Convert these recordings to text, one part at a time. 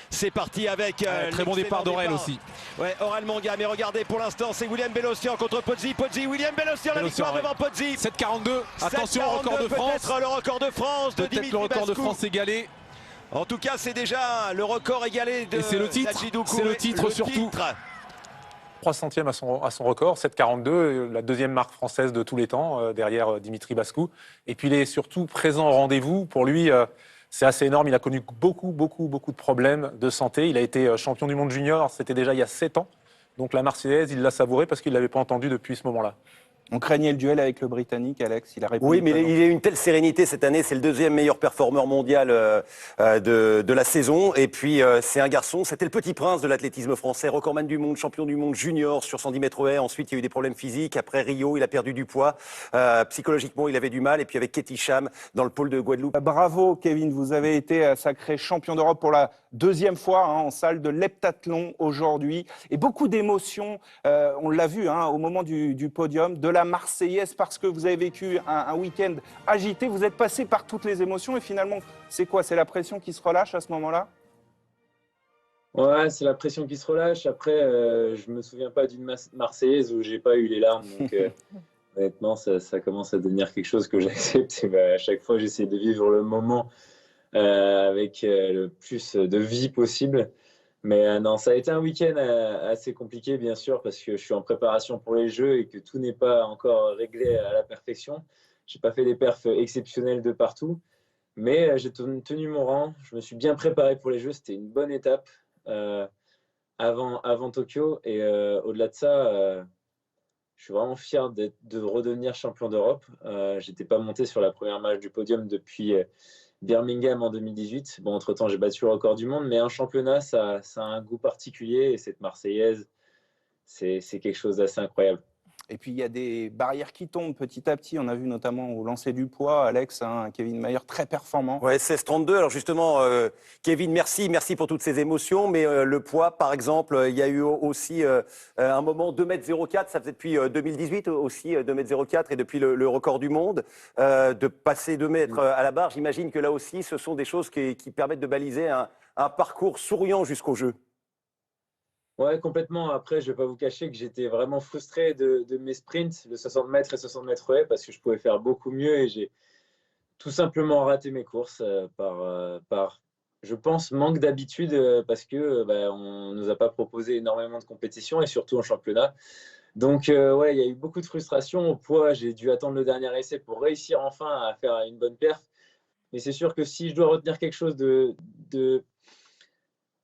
C'est parti avec très bon départ d'Aurel aussi. Ouais, Aurel Manga, mais regardez pour l'instant c'est William Bellossian contre Pozzi. William Bellossian, la victoire devant Pozzi. 7,42. Attention, record de France. Peut-être le record de France de Peut-être Dimitri le record de Bascou. France égalé. En tout cas, c'est déjà le record égalé de. Et c'est le titre. C'est le titre surtout. 3 centièmes à son record, 7,42, la deuxième marque française de tous les temps, derrière Dimitri Bascou. Et puis il est surtout présent au rendez-vous. Pour lui, c'est assez énorme. Il a connu beaucoup de problèmes de santé. Il a été champion du monde junior, c'était déjà il y a 7 ans. Donc la Marseillaise, il l'a savouré parce qu'il ne l'avait pas entendu depuis ce moment-là. On craignait le duel avec le Britannique, Alex. Il a répondu. Oui, mais il a eu une telle sérénité cette année. C'est le deuxième meilleur performeur mondial de la saison. Et puis, c'est un garçon. C'était le petit prince de l'athlétisme français, recordman du monde, champion du monde junior sur 110 mètres haies. Ensuite, il y a eu des problèmes physiques. Après Rio, il a perdu du poids. Psychologiquement, il avait du mal. Et puis, avec Katie Cham dans le pôle de Guadeloupe. Bravo, Kevin. Vous avez été sacré champion d'Europe pour la deuxième fois en salle de l'heptathlon aujourd'hui. Et beaucoup d'émotions, on l'a vu au moment du podium, de la Marseillaise, parce que vous avez vécu un week-end agité. Vous êtes passé par toutes les émotions et finalement, c'est quoi? C'est la pression qui se relâche à ce moment-là? Ouais, c'est la pression qui se relâche. Après, je me souviens pas d'une Marseillaise où j'ai pas eu les larmes. Donc, honnêtement, ça commence à devenir quelque chose que j'accepte. À chaque fois, j'essaie de vivre le moment avec le plus de vie possible. Mais non, ça a été un week-end assez compliqué, bien sûr, parce que je suis en préparation pour les Jeux et que tout n'est pas encore réglé à la perfection. J'ai pas fait des perfs exceptionnels de partout, mais j'ai tenu mon rang. Je me suis bien préparé pour les Jeux. C'était une bonne étape avant Tokyo. Et au-delà de ça, je suis vraiment fier de redevenir champion d'Europe. J'étais pas monté sur la première marche du podium depuis Birmingham en 2018. Bon, entre-temps, j'ai battu le record du monde, mais un championnat, ça a un goût particulier. Et cette Marseillaise, c'est quelque chose d'assez incroyable. Et puis, il y a des barrières qui tombent petit à petit. On a vu notamment au lancer du poids, Alex, Kevin Mayer, très performant. Ouais, 16,32. Alors justement, Kevin, merci pour toutes ces émotions. Mais le poids, par exemple, il y a eu aussi un moment 2,04 m. Ça faisait depuis 2018 aussi 2,04 m et depuis le record du monde. De passer 2 mètres à la barre, j'imagine que là aussi, ce sont des choses qui permettent de baliser un parcours souriant jusqu'au jeu. Ouais, complètement. Après, je vais pas vous cacher que j'étais vraiment frustré de mes sprints, de 60 mètres et 60 mètres haies, parce que je pouvais faire beaucoup mieux et j'ai tout simplement raté mes courses par, je pense, manque d'habitude parce que on nous a pas proposé énormément de compétitions et surtout en championnat. Donc, ouais, il y a eu beaucoup de frustration. Au poids, j'ai dû attendre le dernier essai pour réussir enfin à faire une bonne perf. Mais c'est sûr que si je dois retenir quelque chose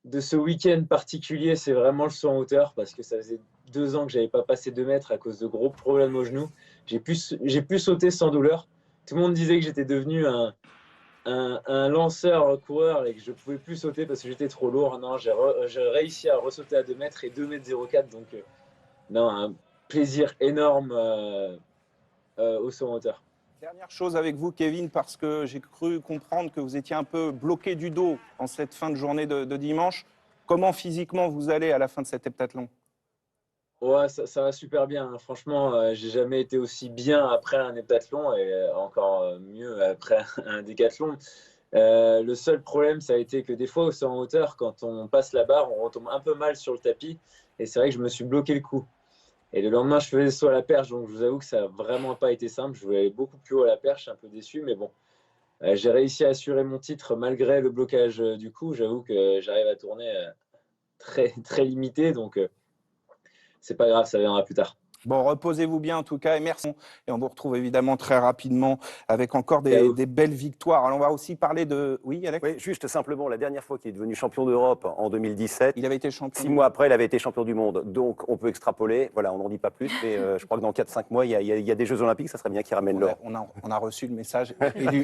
de ce week-end particulier, c'est vraiment le saut en hauteur parce que ça faisait 2 ans que j'avais pas passé 2 mètres à cause de gros problèmes au genou. J'ai pu sauter sans douleur. Tout le monde disait que j'étais devenu un lanceur-coureur et que je pouvais plus sauter parce que j'étais trop lourd. Non, j'ai réussi à ressauter à 2 mètres et 2,04 m. Donc, non, un plaisir énorme au saut en hauteur. Dernière chose avec vous, Kevin, parce que j'ai cru comprendre que vous étiez un peu bloqué du dos en cette fin de journée de dimanche. Comment physiquement vous allez à la fin de cet heptathlon? Ouais, ça va super bien. Franchement, j'ai jamais été aussi bien après un heptathlon et encore mieux après un décathlon. Le seul problème, ça a été que des fois, au saut en hauteur, quand on passe la barre, on retombe un peu mal sur le tapis. Et c'est vrai que je me suis bloqué le cou. Et le lendemain, je faisais saut à la perche, donc je vous avoue que ça n'a vraiment pas été simple. Je voulais aller beaucoup plus haut à la perche, je suis un peu déçu, mais bon. J'ai réussi à assurer mon titre malgré le blocage du cou. J'avoue que j'arrive à tourner très, très limité, donc c'est pas grave, ça viendra plus tard. Bon, reposez-vous bien en tout cas et merci. Et on vous retrouve évidemment très rapidement avec encore des belles victoires. Alors on va aussi parler de... Oui, Alex? Oui, juste simplement, la dernière fois qu'il est devenu champion d'Europe en 2017, il avait été champion. 6 mois après, il avait été champion du monde. Donc on peut extrapoler. Voilà, on n'en dit pas plus, mais je crois que dans 4-5 mois, il y a des Jeux Olympiques, ça serait bien qu'il ramène l'or. On a reçu le message.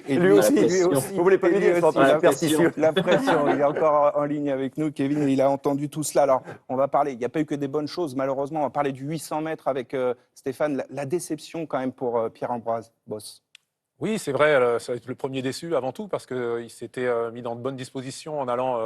Et lui aussi. Vous voulez pas lui dire, la pression. Il est encore en ligne avec nous, Kevin, il a entendu tout cela. Alors on va parler, il n'y a pas eu que des bonnes choses, malheureusement. On va parler du 800 mètres avec Stéphane, la déception quand même pour Pierre-Ambroise Boss. Oui, c'est vrai, ça va être le premier déçu avant tout parce qu'il s'était mis dans de bonnes dispositions en allant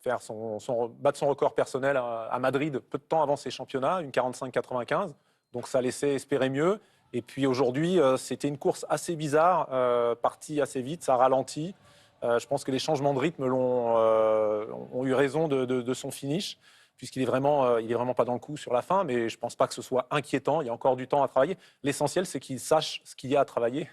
battre son record personnel à Madrid peu de temps avant ses championnats, une 45-95. Donc ça laissait espérer mieux. Et puis aujourd'hui, c'était une course assez bizarre, partie assez vite, ça ralentit. Je pense que les changements de rythme ont eu raison de son finish, puisqu'il est vraiment pas dans le coup sur la fin, mais je ne pense pas que ce soit inquiétant. Il y a encore du temps à travailler. L'essentiel, c'est qu'il sache ce qu'il y a à travailler,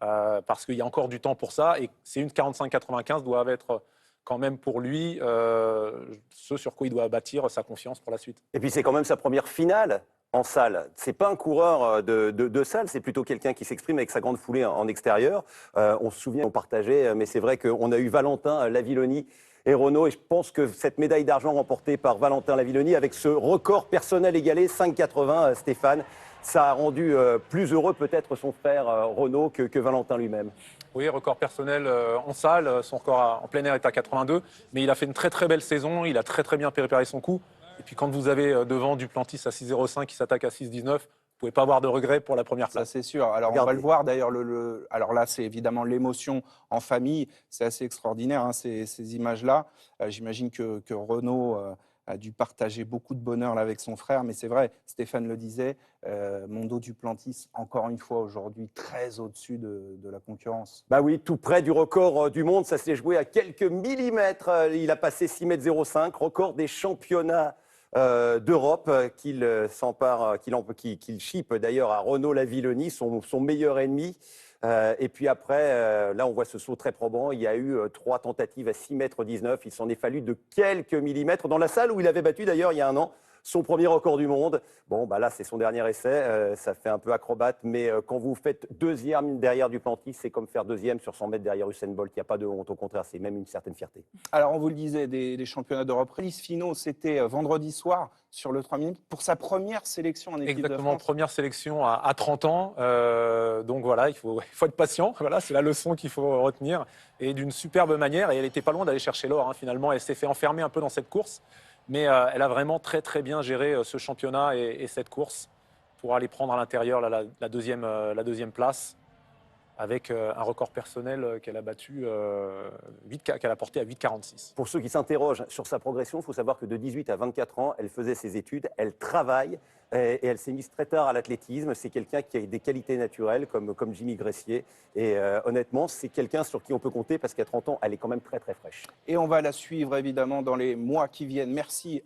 parce qu'il y a encore du temps pour ça, et c'est une 45-95 doivent être quand même pour lui ce sur quoi il doit bâtir sa confiance pour la suite. Et puis c'est quand même sa première finale en salle. C'est pas un coureur de salle, c'est plutôt quelqu'un qui s'exprime avec sa grande foulée en extérieur. On se souvient, on partageait, mais c'est vrai qu'on a eu Valentin Lavilloni et Renaud, et je pense que cette médaille d'argent remportée par Valentin Lavilloni, avec ce record personnel égalé, 5,80, Stéphane, ça a rendu plus heureux peut-être son frère Renaud que Valentin lui-même. Oui, record personnel en salle, son record en plein air est à 82, mais il a fait une très très belle saison, il a très très bien préparé son coup. Et puis quand vous avez devant Duplantis à 6,05 qui s'attaque à 6,19, vous ne pouvez pas avoir de regrets pour la première place. Ça, c'est sûr. Alors, Regardez. on va le voir d'ailleurs. Alors là, c'est évidemment l'émotion en famille. C'est assez extraordinaire, hein, ces images-là. J'imagine que Renaud a dû partager beaucoup de bonheur là, avec son frère. Mais c'est vrai, Stéphane le disait, Mondo Duplantis, encore une fois aujourd'hui, très au-dessus de la concurrence. Bah oui, tout près du record du monde, ça s'est joué à quelques millimètres. Il a passé 6,05 m, record des championnats d'Europe qu'il s'empare, qu'il chipe d'ailleurs à Renaud Lavilloni, son meilleur ennemi. Et puis après, là on voit ce saut très probant. Il y a eu 3 tentatives à 6,19 m. Il s'en est fallu de quelques millimètres dans la salle où il avait battu d'ailleurs il y a un an son premier record du monde. Bon, bah là, c'est son dernier essai. Ça fait un peu acrobate, mais quand vous faites deuxième derrière Duplantis, c'est comme faire deuxième sur 100 mètres derrière Usain Bolt. Il n'y a pas de honte, au contraire, c'est même une certaine fierté. Alors, on vous le disait, des championnats d'Europe. Release finaux, c'était vendredi soir sur le 3 minutes pour sa première sélection en équipe de Exactement, France. première sélection à 30 ans. Donc voilà, il faut être patient. Voilà, c'est la leçon qu'il faut retenir. Et d'une superbe manière. Et elle n'était pas loin d'aller chercher l'or, hein, finalement. Elle s'est fait enfermer un peu dans cette course. Mais elle a vraiment très très bien géré ce championnat et cette course pour aller prendre à l'intérieur la deuxième place avec un record personnel qu'elle a battu, qu'elle a porté à 8,46. Pour ceux qui s'interrogent sur sa progression, il faut savoir que de 18 à 24 ans, elle faisait ses études, elle travaille et elle s'est mise très tard à l'athlétisme. C'est quelqu'un qui a des qualités naturelles comme Jimmy Gressier. Et honnêtement, c'est quelqu'un sur qui on peut compter parce qu'à 30 ans, elle est quand même très très fraîche. Et on va la suivre évidemment dans les mois qui viennent. Merci.